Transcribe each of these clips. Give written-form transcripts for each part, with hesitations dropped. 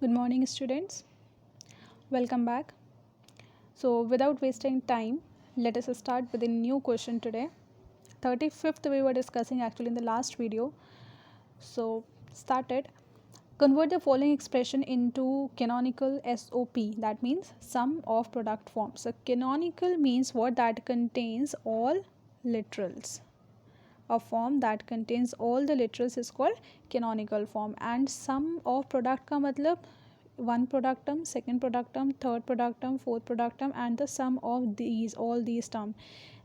Good morning, students. Welcome back. So, without wasting time, let us start with a new question today. 35th we were discussing actually in the last video. So, started. Convert the following expression into canonical SOP. That means sum of product forms. So, canonical means what? That contains all literals. A form that contains all the literals is called canonical form. And sum of product का मतलब one product term, second product term, third product term, fourth product term, and the sum of these all these term.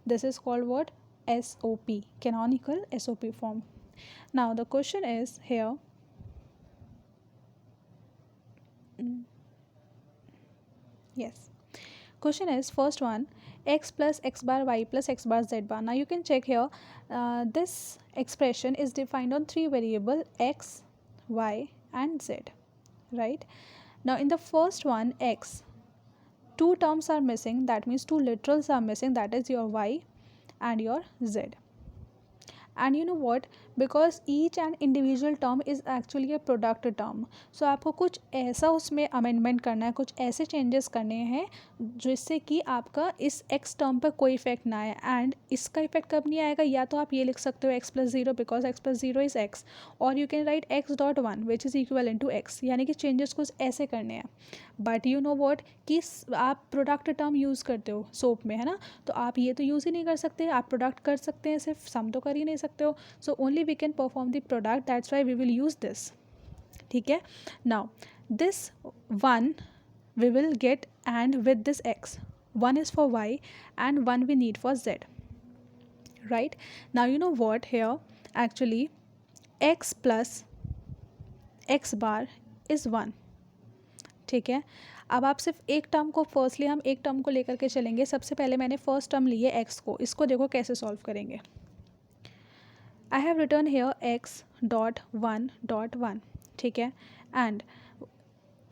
This is called what? SOP, canonical SOP form. Now the question is here. Yes. Question is first one, x plus x bar y plus x bar z bar. Now you can check here. This expression is defined on three variable x, y, and z. Right. Now in the first one, x, two terms are missing. That means two literals are missing. That is your y and your z. And you know what, because each and individual term is actually a product term, so आपको कुछ ऐसा उसमें amendment करना है, कुछ ऐसे changes करने हैं जिससे कि आपका इस x टर्म पर कोई इफेक्ट ना आए. एंड इसका इफेक्ट कब नहीं आएगा, या तो आप ये लिख सकते हो x plus zero because x plus zero is x, और you can write x dot one which is equal into X. यानी कि चेंजेस कुछ ऐसे करने हैं. बट यू नो वॉट कि आप प्रोडक्ट टर्म यूज़ करते हो सोप में, है ना, तो आप ये तो यूज़ ही नहीं कर सकते. आप प्रोडक्ट कर सकते हैं, सिर्फ सम तो कर ही नहीं सकते हो. So only we can perform the product, that's why we will use this. ठीक है. Now this one we will get and with this x, one is for y and one we need for z. Right. Now you know what, here actually x plus x bar is 1. ठीक है. अब आप सिर्फ एक term को, firstly हम एक term को लेकर के चलेंगे. सबसे पहले मैंने फर्स्ट टर्म ली है x को. इसको देखो कैसे सॉल्व करेंगे. I have written here x dot one dot one. ठीक है. And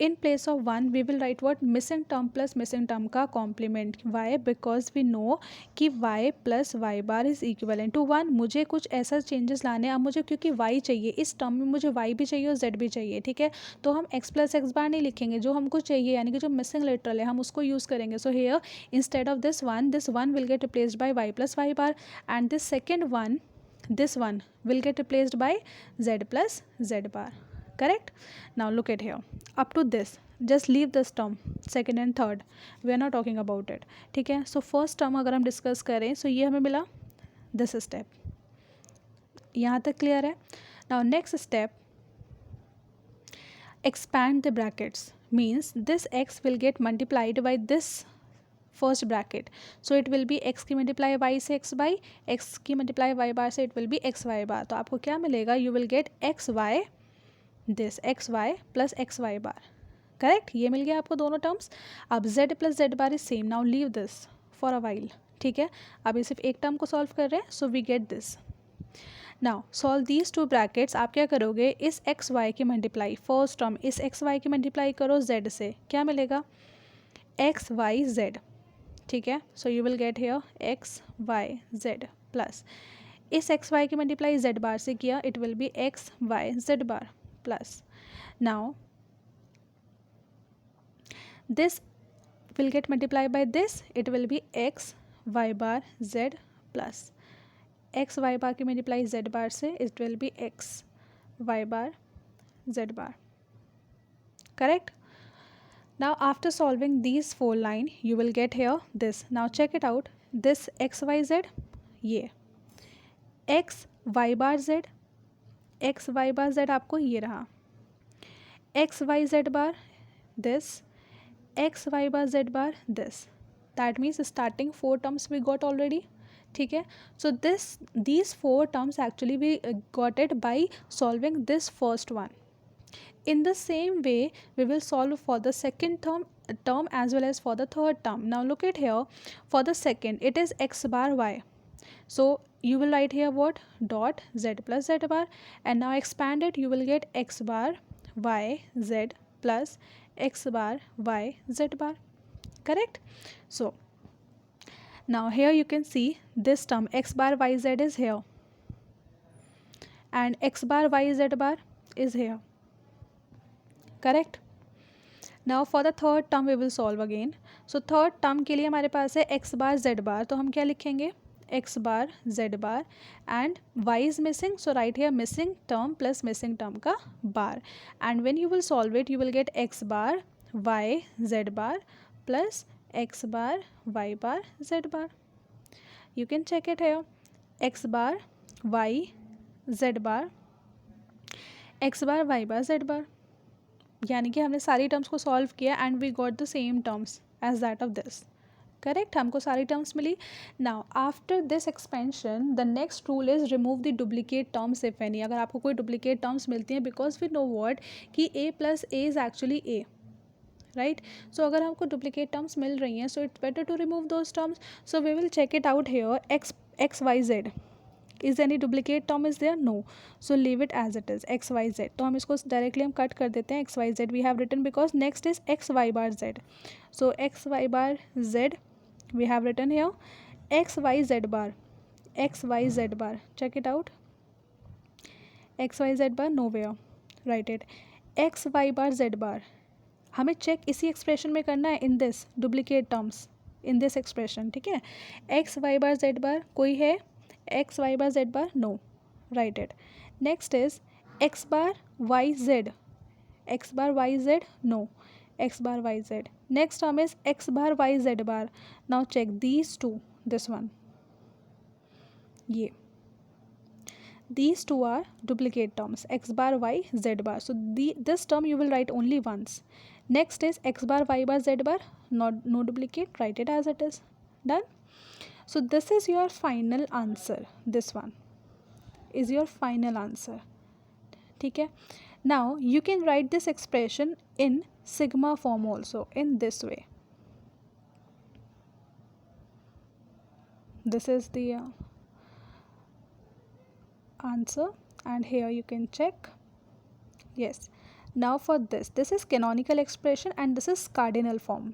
in place of 1 we will write what? Missing term plus missing term का complement. Why? Because we know कि y plus y bar is equivalent to 1. मुझे कुछ ऐसा changes लाने हैं. अब मुझे क्योंकि y चाहिए, इस टर्म में मुझे y भी चाहिए और z भी चाहिए. ठीक है. तो हम x प्लस एक्स बार नहीं लिखेंगे, जो हमको चाहिए यानी कि जो मिसिंग लिटरल है हम उसको यूज़ करेंगे. So here instead of this one will get replaced by y plus Y bar, and this second one, this one will get replaced by z plus z bar. Correct. Now look at here, up to this just leave this term second and third, we are not talking about it. ठीक है. So first term अगर हम discuss करें, सो ये हमें मिला this step. यहाँ तक क्लियर है. Now next step, expand the brackets means this x will get multiplied by this first bracket. So it will be x की मल्टीप्लाई वाई से एक्स बाई, एक्स की मल्टीप्लाई वाई बार से it will be x Y bar. तो आपको क्या मिलेगा, you will get x y, this x y plus x Y bar. Correct. ये मिल गया आपको दोनों टर्म्स. अब z plus z bar is same. Now leave this for a while. ठीक है. अभी सिर्फ एक टर्म को सॉल्व कर रहे हैं. So we get this. Now solve these two brackets. आप क्या करोगे, इस एक्स वाई की मल्टीप्लाई, फर्स्ट टर्म इस एक्स वाई की मल्टीप्लाई करो z से, क्या मिलेगा, एक्स वाई जेड. ठीक है. So you will get here X Y Z plus इस एक्स वाई की मल्टीप्लाई जेड बार से किया, it will be x Y Z bar plus. Now this will get multiplied by this, it will be x y bar z plus x y bar की multiply z bar से, it will be x y bar z bar. Correct. Now after solving these four line you will get here this. Now check it out, this x y z, ये x y bar z, x y bar z आपको ये रहा, x y z bar this, X Y bar Z bar this. That means starting four terms we got already. ठीक है. So these four terms actually we got it by solving this first one. In the same way we will solve for the second term as well as for the third term. Now look at here, for the second it is x bar y. So you will write here what, dot z plus z bar, and now expand it, you will get x bar y z plus x bar y z bar. Correct. So now here you can see this term x bar y z is here and x bar y z bar is here. Correct. Now for the third term we will solve again. So third term के लिए हमारे पास है x bar Z बार, तो हम क्या लिखेंगे x bar Z bar and y is missing, so right here missing term plus missing term का bar, and when you will solve it you will get x bar y Z bar plus x bar Y bar Z bar. You can check it here. X bar y z bar x bar y bar z bar, यानी कि हमने सारी terms को solve किया and we got the same terms as that of this. Correct, हमको सारी terms मिली. Now after this expansion the next rule is remove the duplicate terms if any. अगर आपको कोई डुप्लीकेट टर्म्स मिलती हैं, बिकॉज वी नो वर्ड कि a plus a is actually a, right. So अगर हमको डुप्लीकेट टर्म्स मिल रही हैं, so it's better to remove those terms. So we will check it out here. X Y Z, is any duplicate term is there? No. So leave it as it is X Y Z. तो हम इसको directly हम cut कर देते हैं. X Y Z we have written because next is X Y bar Z. So X Y bar Z we have written here X Y Z bar, X Y Z bar. Check it out. X Y Z bar know where, right it. X Y bar Z bar हमें check इसी expression में करना है, in this duplicate terms, in this expression. ठीक है, x Y bar Z bar कोई है, x Y bar Z bar no, right it. Next is x bar y z, x bar y z no, x bar y z. Next term is x bar y Z bar. Now check these two, this one, ये these two are duplicate terms x bar y z bar. So this term you will write only once. Next is x bar y bar z bar, not no duplicate, write it as it is. Done. So this is your final answer. This one is your final answer. ठीक है. Now you can write this expression in sigma form also, in this way. This is the answer, and here you can check. Yes. Now for this is canonical expression and this is cardinal form.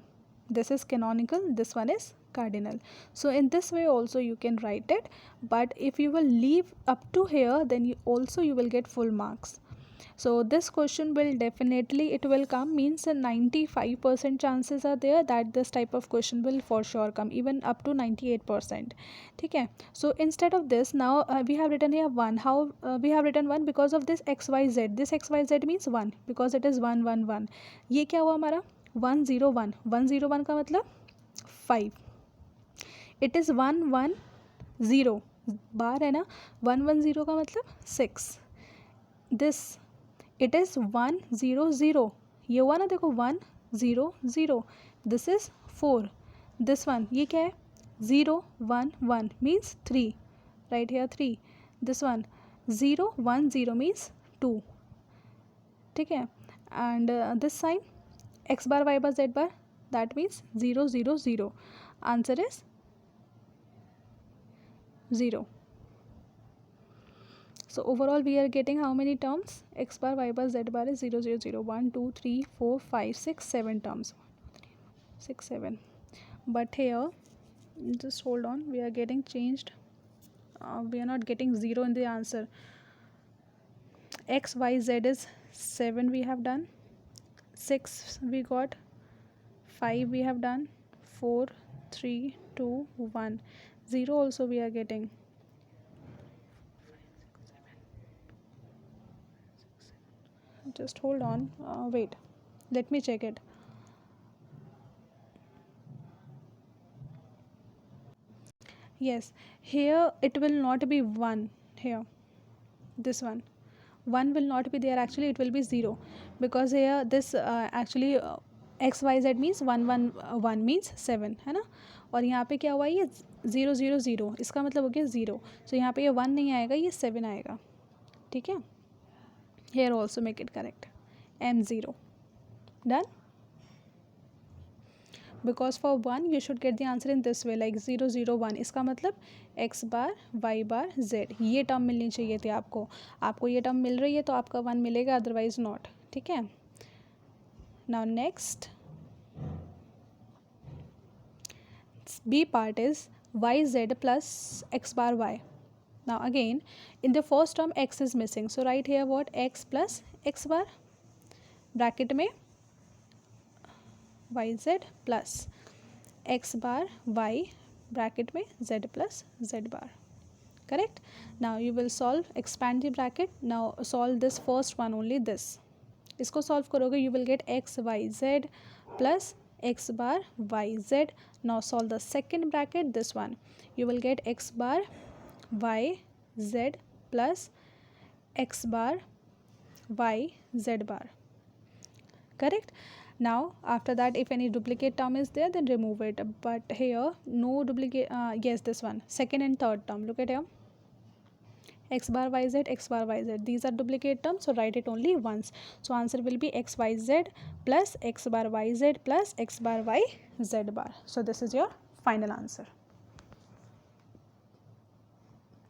This is canonical, this one is cardinal. So in this way also you can write it, but if you will leave up to here, then you will get full marks. So this question will definitely, it will come, means 95% chances are there that this type of question will for sure come, even up to 98%. ठीक है. So instead of this, now we have written here 1. How we have written 1? Because of this xyz. This xyz means 1 because it is 1 1 1. ये क्या हुआ हमारा 1 0 1. 1 0 1 का मतलब 5. It is 1 1 0 बार है ना, 1 1 0 का मतलब 6. This इट इज़ 1 0 0, ये हुआ ना, देखो 1 0 0. This is 4. दिस वन ये क्या है 0 1 1 means 3, right here 3. This one 0 1 0 means 2. ठीक है. And this sign X bar Y bar Z bar, that means 0 0 0. Answer is 0. So overall we are getting how many terms? X bar, y bar, z bar is 0 0 0. 1 2 3 4 5 6 7 terms. 6 7. But here, just hold on, we are getting changed. We are not getting 0 in the answer. X, y, z is 7 we have done. 6 we got. 5 we have done. 4 3 2 1. 0 also we are getting. Just hold on, wait, let me check it. Yes, here it will not be 1. Here this one 1 will not be there, actually it will be 0, because here this actually x y z means 1 1 1 means 7 है ना, और यहाँ पे क्या हुआ ये 0 0 0, इसका मतलब हो गया 0. सो यहाँ पे ये 1 नहीं आएगा, ये 7 आएगा. ठीक है. Here also make it correct. M0. Done? Because for 1 you should get the answer in this way, like 0 0 1. इसका मतलब x बार y बार z, ये टर्म मिलनी चाहिए थी आपको. आपको ये टर्म मिल रही है तो आपका 1 मिलेगा, अदरवाइज नॉट. ठीक है. Now next B part is yz plus x bar y. Now again in the first term x is missing, so write here what x plus x bar, bracket में yz plus x bar y bracket में z plus z bar. Correct. Now you will solve, expand the bracket. Now solve this first one only, this. इसको solve करोगे you will get x y z plus x bar y z. Now solve the second bracket, this one. You will get x bar y z plus x bar y z bar. Correct. Now after that, if any duplicate term is there, then remove it, but here no duplicate. Yes, this one, second and third term, look at here, x bar yz, x bar yz, these are duplicate terms, so write it only once. So answer will be x y z plus x bar yz plus x bar y z bar. So this is your final answer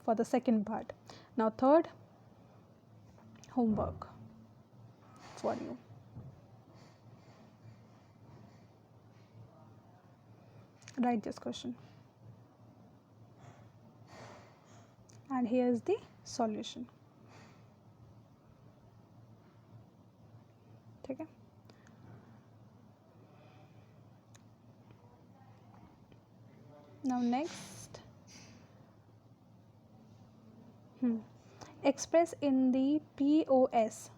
for the second part. Now third homework for you. Write this question and here is the solution. Okay. Now next, express in the POS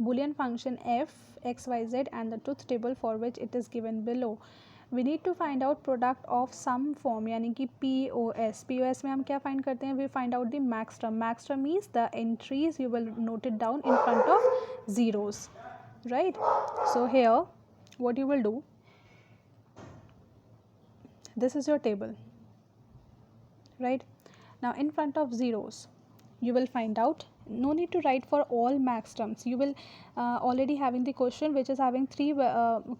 Boolean function f x y z and the truth table for which it is given below. We need to find out product of some form, यानी कि POS. POS में हम क्या find करते हैं? We find out the max term. Max term means the entries you will note it down in front of zeros, right? So here what you will do, this is your table, right? Now in front of zeros you will find out, no need to write for all max terms, you will already having the question which is having three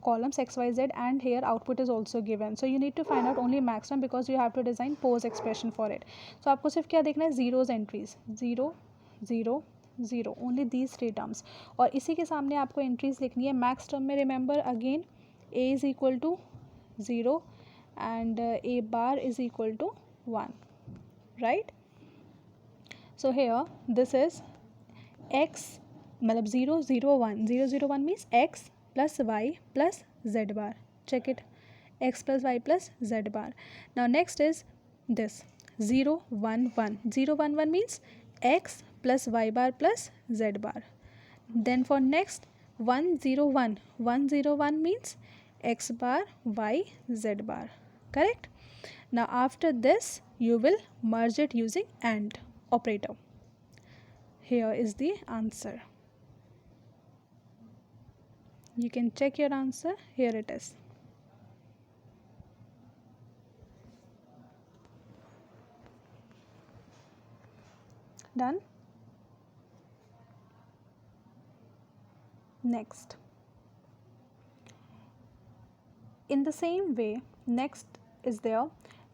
columns x y z and here output is also given, so you need to find out only max term because you have to design pose expression for it. So आपको सिर्फ क्या देखना है, zeros entries, 0 0 0, only these three terms, और इसी के सामने आपको entries लिखनी है max term में. remember again a is equal to 0 and a bar is equal to 1, right? So here this is x, मतलब 0 0 1, 0 0 1 means x plus y plus z bar. Check it, x plus y plus z bar. Now next is this 0 1 1, 0 1 1 means x plus y bar plus z bar. Then for next 1 0 1, 1 0 1 means x bar y z bar. Correct. Now after this you will merge it using AND operator. Here is the answer. You can check your answer. Here it is. Done. Next, in the same way, next is there,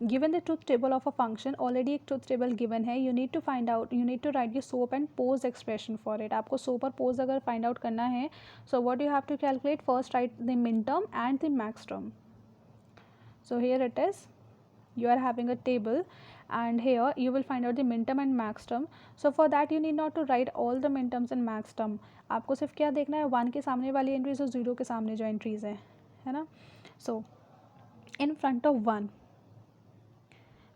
given the truth table of a function, already एक truth table given है, you need to find out, you need to write the SOAP and pose expression for it. आपको SOAP और pose अगर find out करना है, so what you have to calculate, first write the min term and the max term. So here it is, you are having a table and here you will find out the min term and max term. So for that you need not to write all the min terms and max term. आपको सिर्फ क्या देखना है, 1 के सामने वाली entries और 0 के सामने जो entries है ना. So in front of 1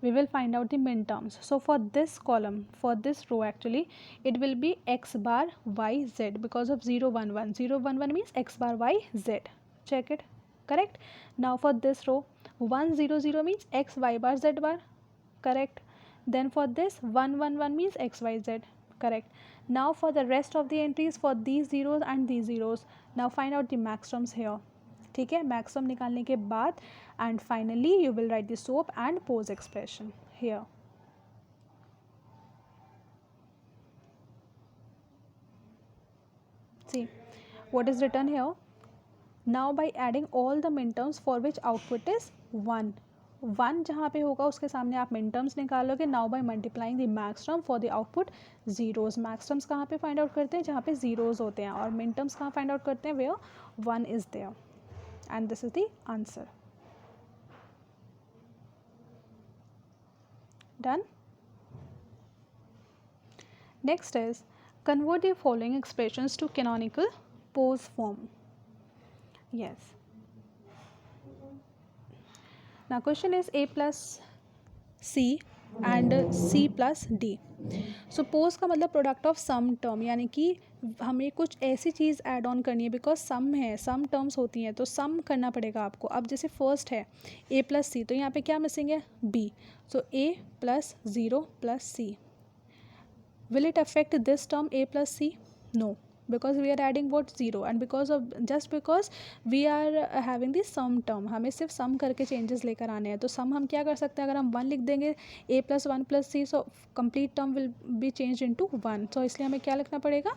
we will find out the min terms. So for this column, for this row actually, it will be x bar y z because of 0 1 1. 0 1 1 means x bar y z. Check it. Correct. Now for this row 1 0 0 means x y bar z bar. Correct. Then for this 1 1 1 means x y z. Correct. Now for the rest of the entries, for these zeros and these zeros, now find out the max terms here. ठीक है, maximum निकालने के बाद and finally you will write the soap and pose expression here. See what is written here. Now by adding all the min terms for which output is 1, 1 जहाँ पे होगा उसके सामने आप min terms निकालोगे. Now by multiplying the max term for the output zeros. max terms कहाँ पे find out करते हैं, जहाँ पे zeros होते हैं, और min terms कहाँ find out करते हैं, where 1 is there. And this is the answer. Done. Next is convert the following expressions to canonical pose form. Yes, Now question is a plus c and c plus d. Suppose का मतलब product of some term, यानी कि हमें कुछ ऐसी चीज़ add on करनी है, because some है, सम टर्म्स होती हैं तो सम करना पड़ेगा आपको. अब जैसे फर्स्ट है a प्लस सी, तो यहाँ पे क्या मिसिंग है b. So a plus zero plus C. Will it affect this term a plus c? No, because we are adding what, 0, and because we are having the sum term, हमें सिर्फ sum करके changes लेकर आने हैं. तो sum हम क्या कर सकते हैं, अगर हम 1 लिख देंगे a plus 1 plus c, so complete term will be changed into 1. तो इसलिए हमें क्या लिखना पड़ेगा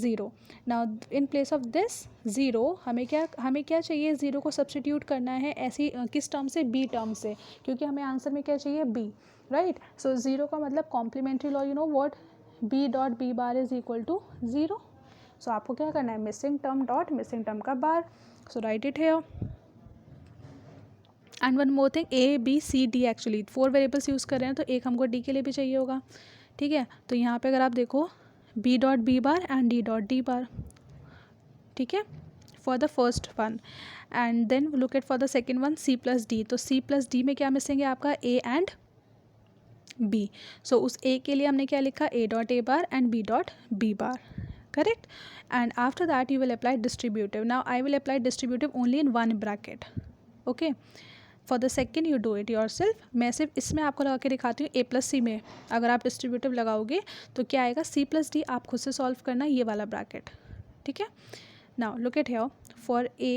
0. Now in place of this 0 हमें क्या चाहिए, 0 को सब्सटीट्यूट करना है ऐसी किस टर्म से, b टर्म से, क्योंकि हमें आंसर में क्या चाहिए b, राइट. सो 0 का मतलब complementary law, you know what, b dot b bar is equal to 0. So आपको क्या करना है, missing term dot missing term का bar. So write it here. And one more thing, a b c d, actually 4 variables use कर रहे हैं तो एक हमको d के लिए भी चाहिए होगा. ठीक है, तो यहाँ पे अगर आप देखो b dot b bar and d dot d bar. ठीक है, for the first one. And then look at for the second one c plus d. तो c प्लस d में क्या मिसिंग है आपका, a एंड b. सो उस a के लिए हमने क्या लिखा, a dot a bar and b dot b bar. Correct. And after that you will apply distributive. Now I will apply distributive only in one bracket. Okay, for the second you do it yourself. मैं सिर्फ इसमें आपको लगा के दिखाती हूँ. a plus सी में अगर आप डिस्ट्रीब्यूटिव लगाओगे तो क्या आएगा, c प्लस डी. आप खुद से सॉल्व करना ये वाला ब्रैकेट. ठीक है. Now look at here, for a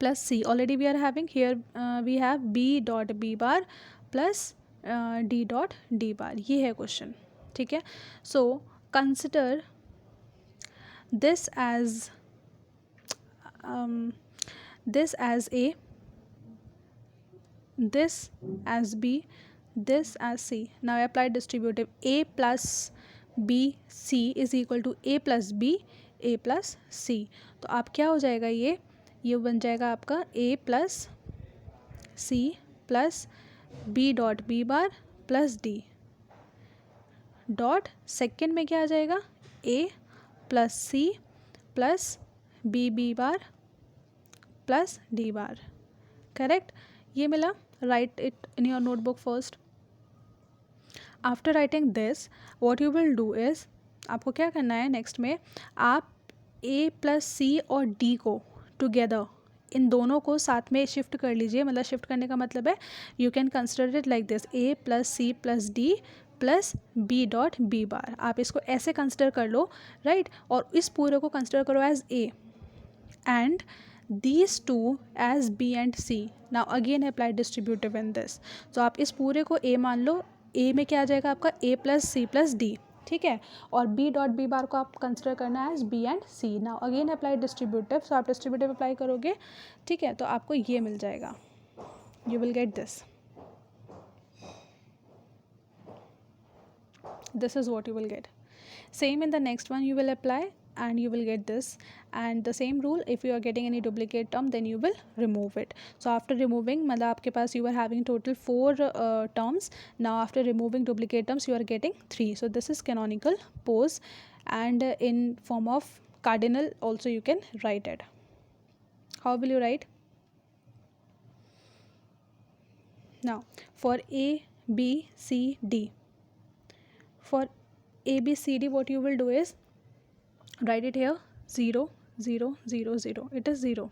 plus c already we are having here, we have b dot b bar plus d dot d bar. ये है क्वेश्चन. ठीक है. So consider this as this as a, this as b, this as c. Now I apply distributive. a plus b c is equal to a plus b a plus c. तो आप क्या हो जाएगा, ये बन जाएगा आपका a plus c plus b dot b bar plus d dot, second में क्या आ जाएगा, a plus C plus B B bar plus D bar. Correct, ये मिला. Write it in your notebook first. After writing this what you will do is, आपको क्या करना है नेक्स्ट में, आप a प्लस सी और d को टुगेदर, इन दोनों को साथ में शिफ्ट कर लीजिए. मतलब शिफ्ट करने का मतलब है, you can consider it like this, a plus C plus D plus B dot B bar. आप इसको ऐसे कंसिडर कर लो, राइट. और इस पूरे को कंसिडर करो as a and these two as b and c. now again apply distributive in this. so आप इस पूरे को a मान लो. a में क्या आ जाएगा आपका, a plus C plus D. ठीक है, और b डॉट b बार को आप कंसिडर करना है as b and c. Now again apply distributive. So आप डिस्ट्रीब्यूटिव अप्लाई करोगे, ठीक है, तो आपको ये मिल जाएगा. You will get this. This is what you will get. Same in the next one you will apply and you will get this. And the same rule, if you are getting any duplicate term then you will remove it. So after removing, मतलब आपके पास you are having total 4 terms. Now after removing duplicate terms you are getting 3. So this is canonical pose, and in form of cardinal also you can write it. How will you write? Now for a b c d, for a b c d what you will do is write it here 0 0 0 0. it is 0.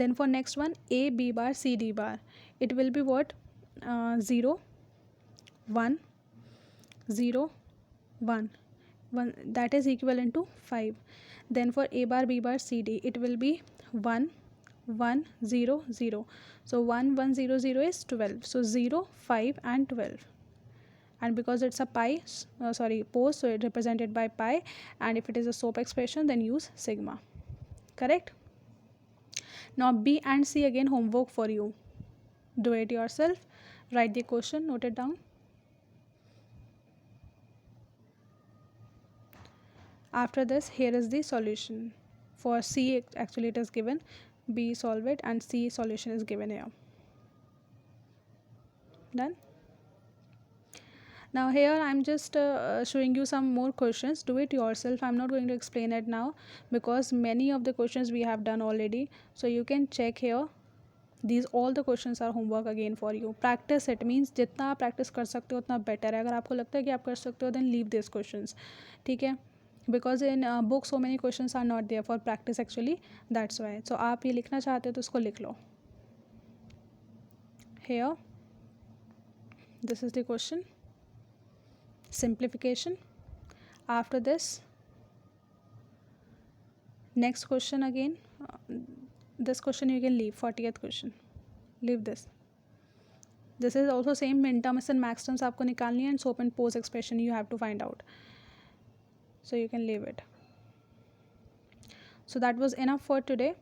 then for next one a b bar c d bar, it will be what, 0 1 0 1 1, that is equivalent to 5. then for a bar b bar c d, it will be 1 1 0 0. so 1 1 0 0 is 12. so 0 5 and 12. and because it's a pi, pose, so it represented by pi, and if it is a slope expression then use sigma. Correct. now b and c, again homework for you, do it yourself. Write the question, note it down. After this, here is the solution. For c actually it is given, b solve it, and c solution is given here. Done. Now here I am just showing you some more questions. Do it yourself. I am not going to explain it now because many of the questions we have done already. So you can check here these all the questions are homework again for you. Practice it, means जितना आप practice कर सकते हो उतना better है. अगर आपको लगता है कि आप कर सकते हो then leave these questions. ठीक है, because in book so many questions are not there for practice actually, that's why. So आप ये लिखना चाहते हो तो इसको लिख लो. Here this is the question, simplification. After this, next question again, this question you can leave, 40th question, leave this. This is also same, min terms and max terms आपको निकालनी है, and SOAP and pose expression you have to find out, so you can leave it. So that was enough for today,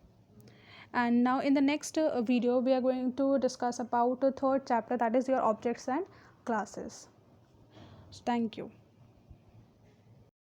and now in the next video we are going to discuss about the third chapter, that is your objects and classes. So thank you.